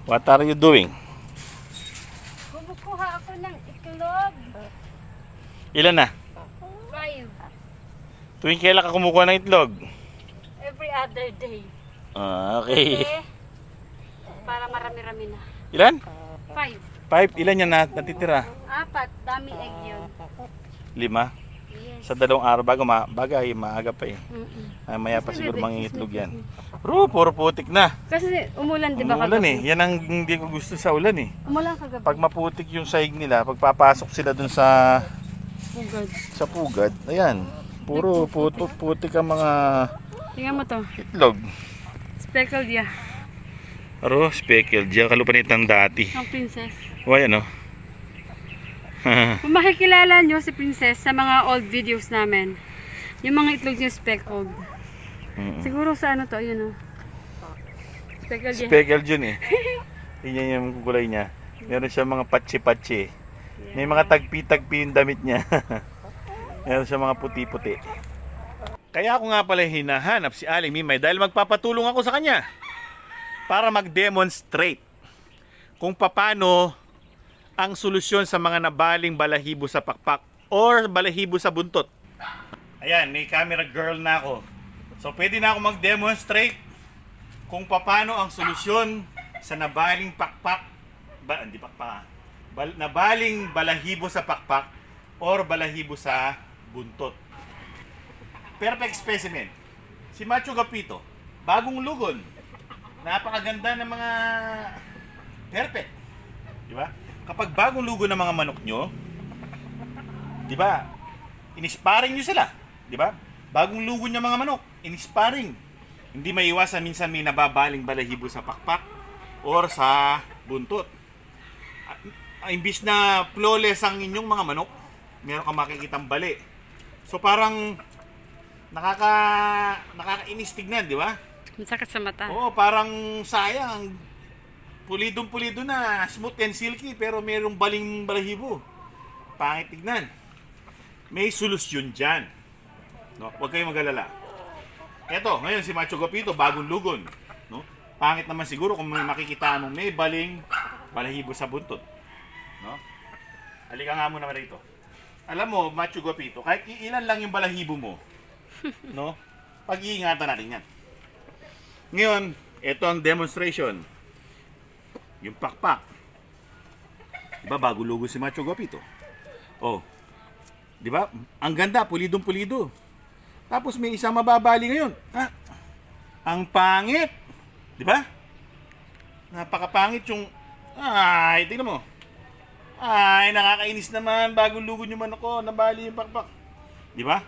What are you doing? Kumukuha ako ng itlog. Ilan na? 5. Tuwing kailan ka kumukuha ng itlog? Every other day. Okay. Kasi, para marami-rami na. Ilan? 5. 5. Ilan yan natitira? 4. Dami egg yun. 5. Yes. Sa 2 araw bagay maaga pa eh. Ay, maya pa siguro mangingitlog yan. Puro putik na. Kasi umulan, di ba Umulan kagabi? eh. Yan ang hindi ko gusto sa ulan eh. Umulan kagabi. Pag maputik yung sahig nila, pag papasok sila dun sa Pugad. pugad, ayan. Puro putik ang mga Tingnan mo to. itlog. Speckled ya. Aro, speckled. Diyan kalupanitang dati. Ang princess. O, ayan o. Kung makikilala nyo si princess sa mga old videos namin, yung mga itlog niya speckled. Siguro sa ano to, yun o. Speckled ya. Speckled yun eh. Yan yung kulay niya. Meron siya mga patsi-patsi. May mga tagpi-tagpi yung damit niya. Meron siya mga puti-puti. Kaya ako nga pala hinahanap si Aling Mimay dahil magpapatulong ako sa kanya para mag-demonstrate kung paano ang solusyon sa mga nabaling balahibo sa pakpak or balahibo sa buntot. Ayan, may camera girl na ako. So pwede na ako mag-demonstrate kung paano ang solusyon sa nabaling pakpak, hindi pakpak, nabaling balahibo sa pakpak or balahibo sa buntot. Perfect specimen. Si Macho Gapito, bagong lugon. Napakaganda ng mga perfect. Di ba? Kapag bagong lugon ng mga manok nyo, di ba? Inisparing nyo sila. Di ba? Bagong lugon ng mga manok, inisparing. Hindi maiwasan minsan may nababaling balahibo sa pakpak or sa buntot. Imbis na flawless ang inyong mga manok, meron kang makikitang bali. So parang nakakainis tignan, di ba? Masakit sa mata. Oo, parang sayang. Pulidong-pulido na, smooth and silky, pero merong baling balahibo. Pangit tignan. May solusyon dyan. No? Huwag kayong mag-alala. Eto, ngayon si Macho Gapito, bagong lugon. No? Pangit naman siguro kung may makikita mong may baling balahibo sa buntot. No? Halika nga muna rito. Alam mo, Macho Gapito, kahit ilan lang yung balahibo mo, no? Pag-iingatan natin yan. Ngayon, ito ang demonstration. Yung pakpak. Diba, bago lugo si Macho Gapito. Oh. Diba? Ang ganda, pulidong-pulido. Tapos may isang mababali ngayon. Ha? Ang pangit. Diba? Napakapangit yung... Ay, tingnan mo. Ay, nakakainis naman. Bagong lugo yung manok ko. Nabali yung pakpak. Diba?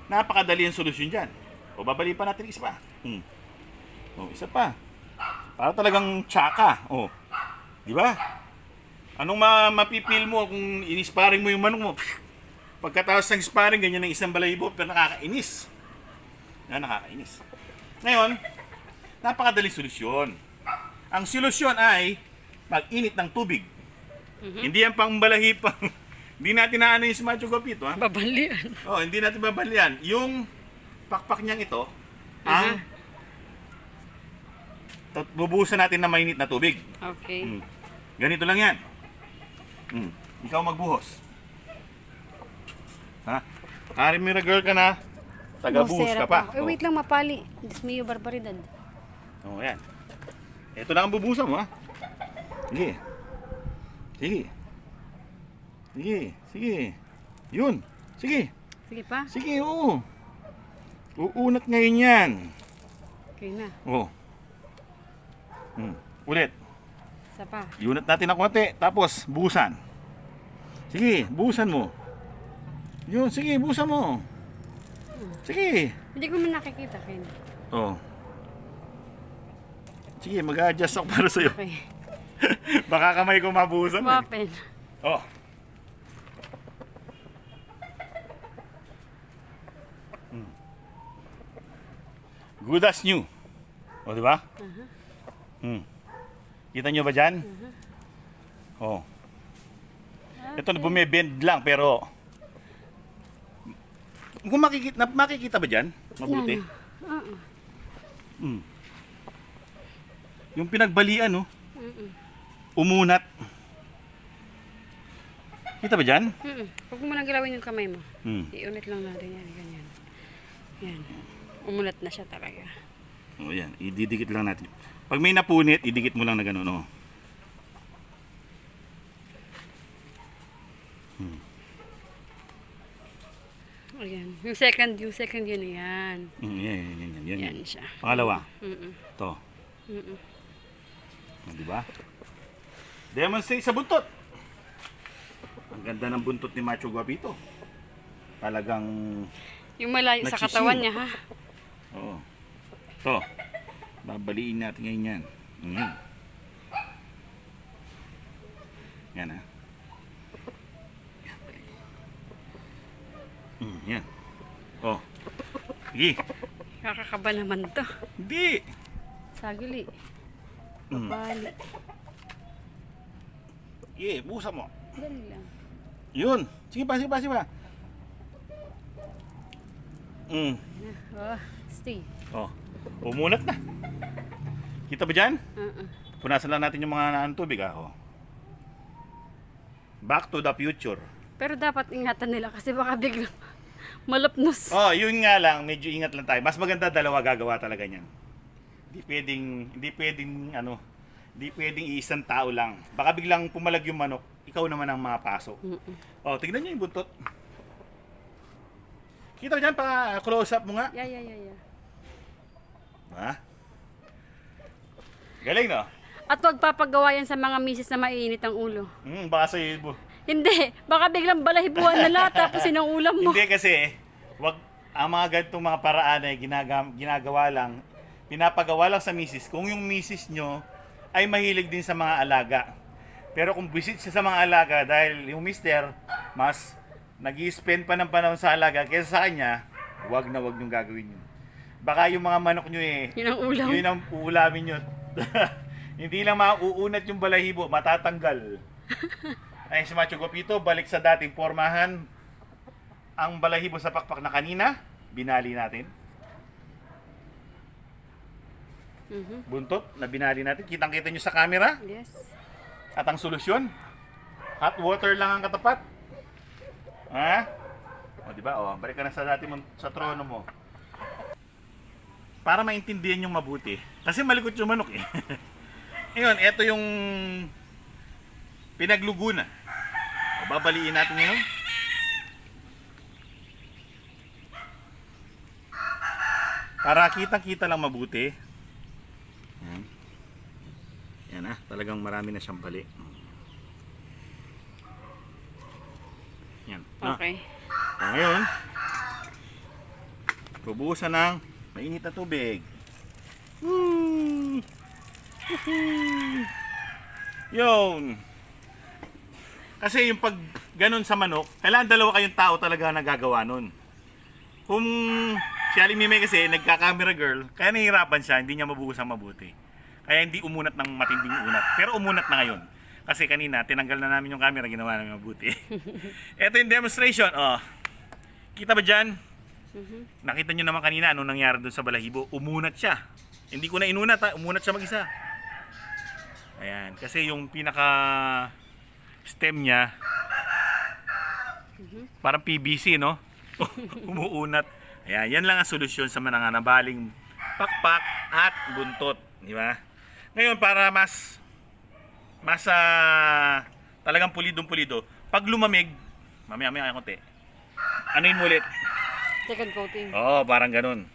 Napakadali ang solusyon dyan. O, babali pa natin isa pa. O, isa pa. Para talagang tsaka. O, di ba? Anong mapipil mo kung inisparing mo yung manok mo? Pagkatapos ng sparring, ganyan ng isang balahibo, pero nakakainis. Nakakainis. Ngayon, napakadaling solusyon. Ang solusyon ay mag-init ng tubig. Hindi yan pang balahipang. Hindi natin naano yung si Macho Gapito, ha? Babalian. Oh, hindi natin babalian. Yung pakpak niyang ito, ang bubuhusan natin ng mainit na tubig. Okay. Ganito lang yan. Ikaw magbuhos. Ha? Karimira girl ka na, taga-buhos ka pa. Wait lang, mapali. Diyos mio, barbaridad. Oh, yan. Ito na ang bubuhusan mo, ha? Sige. Sige. Sige. Sige. Yun. Sige. Sige pa. Sige, oo. Uunat ngayon yan. Okay na. Oo. Ulit. Isa pa. Iunat natin ng konti, tapos buhusan. Sige, buhusan mo. Yun, sige, buhusan mo. Sige. Hindi ko man nakikita, Ken. Oh. Sige, mag-a-adjust ako para sa'yo. Okay. Baka kamay ko mabuhusan. Wapen. Oh. Good as new. O, di ba? Kita nyo ba dyan? Oh. Ito na bumibend lang, pero kung makikita ba dyan? Mabuti. Yung pinagbalian, no? Umunat. Kita ba dyan? Huwag mo nang galawin yung kamay mo. Hmm. Iunit lang natin yan. Ganyan. Yan. Umulat na siya talaga. O yan, ididikit lang natin. Pag may napunit, idikit mo lang na gano'n. Oh. Ayan. Yung second yun. Yan. Yan. Yan siya. Pangalawa. Mm-mm. To. Mm-mm. Di ba? Demonstrate sa buntot. Ang ganda ng buntot ni Macho Guapito. Talagang Yung malayo sa Nagsisil. katawan niya, ha? oo. To. Babaliin natin ngayon yan. Yan ha. Yan. Oh. Sige. Kakakaba naman to. Hindi. Sagili. Mm. Bali. Sige, busa mo. Dali lang. Yun. Sige pa. Oh, stay. Oh. Umunat na. Kita ba dyan? Uh-uh. Punasan lang natin yung mga naan tubig ha. Oh. Back to the future. Pero dapat ingatan nila kasi baka biglang malapnos. Oh, yun nga lang, medyo ingat lang tayo. Mas maganda dalawa gagawa talaga niyan. Hindi pwedeng isang tao lang. Baka biglang pumalag yung manok, ikaw naman ang mapasok. Oh, tignan niyo yung buntot. Kita mo dyan, pa close up mo nga. Yeah. Ha? Galing no? At huwag papagawa yan sa mga misis na mainit ang ulo. Baka sa'yo, Hindi, baka biglang balahibuan na lahat tapos yun ang ulam mo. hindi kasi, ang mga ganitong mga paraan ay ginagawa lang, pinapagawa lang sa misis. Kung yung misis nyo ay mahilig din sa mga alaga. Pero kung visit siya sa mga alaga dahil yung mister mas nag-i-spend pa ng panahon sa alaga kaysa sa kanya, wag na wag nyung gagawin yun. Baka yung mga manok nyo Yun ang ulam. yun ang uulamin nyo. Hindi lang mauunat yung balahibo, matatanggal. Ay, si Macho Guapito, balik sa dating pormahan. Ang balahibo sa pakpak na kanina, binali natin. Buntot na binali natin. Kitang-kita nyo sa camera. Yes. At ang solusyon, hot water lang ang katapat. Ha? O, diba? O, balik ka na sa dati mo, sa trono mo. Para maintindihan yung mabuti. Kasi malikot yung manok eh. Ngayon, ito yung pinaglugunan. O, babaliin natin ngayon. Para kitang-kita lang mabuti. Yan. Yan ah, talagang marami na siyang bali. Yan. Okay. Ngayon, bubuhusan ng mainit na tubig. Yun. Kasi yung pag ganun sa manok, kailangan dalawa kayong tao talaga nagagawa nun. Kung si Aling Mimay kasi nagka-camera girl, kaya nahihirapan siya, hindi niya mabuhusan mabuti. Kaya hindi umunat ng matinding unat. Pero umunat na ngayon. Kasi kanina, tinanggal na namin yung camera, ginawa namin mabuti. Ito yung demonstration. Oh. Kita ba dyan? Nakita nyo naman kanina anong nangyari doon sa balahibo. Umunat siya. Hindi ko na inunat ha. Umunat siya mag-isa. Ayan. Kasi yung pinaka stem niya, parang PVC, no? Umuunat. Ayan. Yan lang ang solusyon sa mga nabaling pakpak at buntot. Di ba? Ngayon, para mas talagang pulidong-pulido. Pag lumamig, mamaya konti. Anuin mo ulit. Second coating. Oo, parang ganun.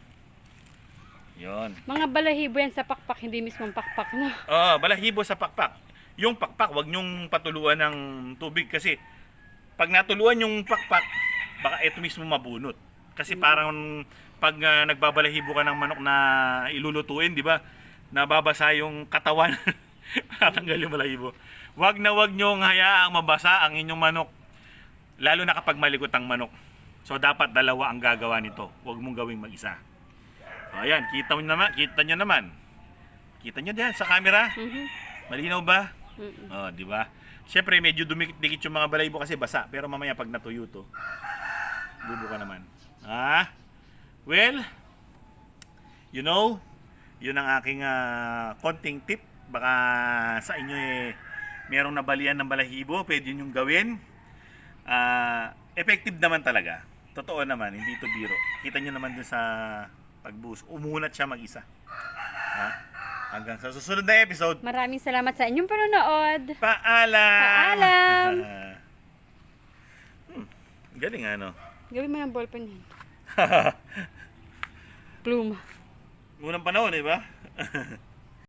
Yon. Mga balahibo yan sa pakpak, hindi mismong pakpak, no? Oo, balahibo sa pakpak. Yung pakpak, wag nyong patuluan ng tubig kasi pag natuluan yung pakpak, baka ito mismo mabunot. Kasi parang pag nagbabalahibo ka ng manok na ilulutuin, di ba? Nababasa yung katawan. Natanggal yung balahibo. Wag na wag nyong hayaang mabasa ang inyong manok. Lalo na kapag malikot ang manok. So dapat dalawa ang gagawa nito. Huwag mong gawing mag-isa. So ayan, kita nyo naman. Kita nyo diyan sa camera? Malinaw ba? Oh, di ba? Syempre medyo dumikit-dikit yung mga balahibo kasi basa, pero mamaya pag natuyo to, bubuka naman. Well, you know, yun ang aking konting tip Baka sa inyo merong nabalian ng balahibo, pwede nyo gawin. Effective naman talaga. Totoo naman, hindi to biro. Kita nyo naman dun sa pagbuhos. Umunat siya mag-isa. Ha? Hanggang sa susunod na episode. Maraming salamat sa inyong panonood. Paalam! Paalam! Galing ano. Gawin mo ng ballpen yan. Pluma. Unang panahon, di ba?